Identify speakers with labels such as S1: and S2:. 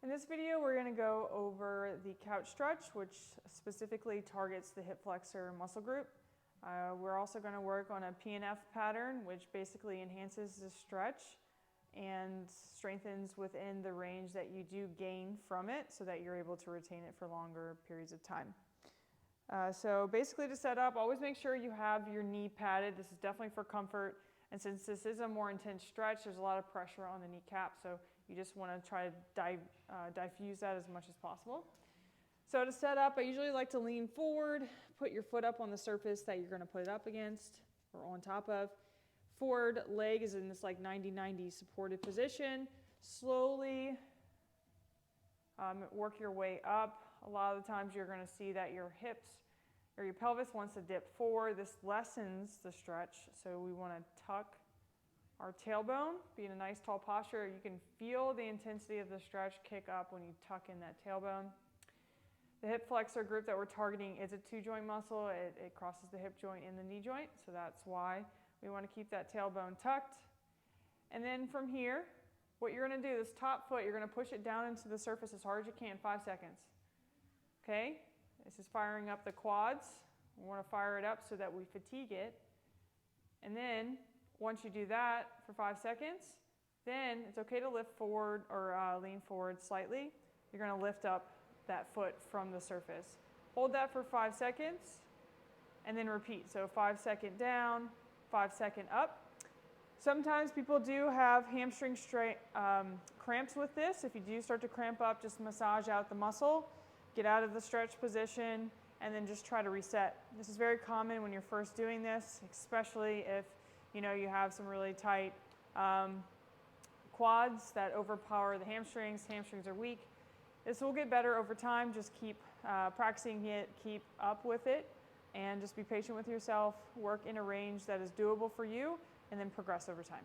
S1: In this video, we're going to go over the couch stretch, which specifically targets the hip flexor muscle group. We're also going to work on a P&F pattern, which basically enhances the stretch and strengthens within the range that you do gain from it so that you're able to retain it for longer periods of time. So basically to set up, always make sure you have your knee padded. This is definitely for comfort. And since this is a more intense stretch, there's a lot of pressure on the kneecap, so you just want to try to diffuse that as much as possible. So to set up, I usually like to lean forward, put your foot up on the surface that you're going to put it up against or on top of. Forward leg is in this like 90-90 supported position. Slowly work your way up. A lot of the times you're going to see that your hips or your pelvis wants to dip forward. This lessens the stretch, so we want to tuck our tailbone, be in a nice tall posture. You can feel the intensity of the stretch kick up when you tuck in that tailbone. The hip flexor group that we're targeting is a two-joint muscle. It crosses the hip joint and the knee joint, so that's why we want to keep that tailbone tucked. And then from here, what you're going to do, this top foot, you're going to push it down into the surface as hard as you can, 5 seconds. Okay? This is firing up the quads. We want to fire it up so that we fatigue it. And then, once you do that for 5 seconds, then it's okay to lift forward or lean forward slightly. You're going to lift up that foot from the surface. Hold that for 5 seconds, and then repeat. So 5 second down, 5 second up. Sometimes people do have hamstring cramps with this. If you do start to cramp up, just massage out the muscle. Get out of the stretch position and then just try to reset. This is very common when you're first doing this, especially if you have some really tight quads that overpower the hamstrings. Hamstrings are weak. This will get better over time. Just keep practicing it, keep up with it, and just be patient with yourself. Work in a range that is doable for you, and then progress over time.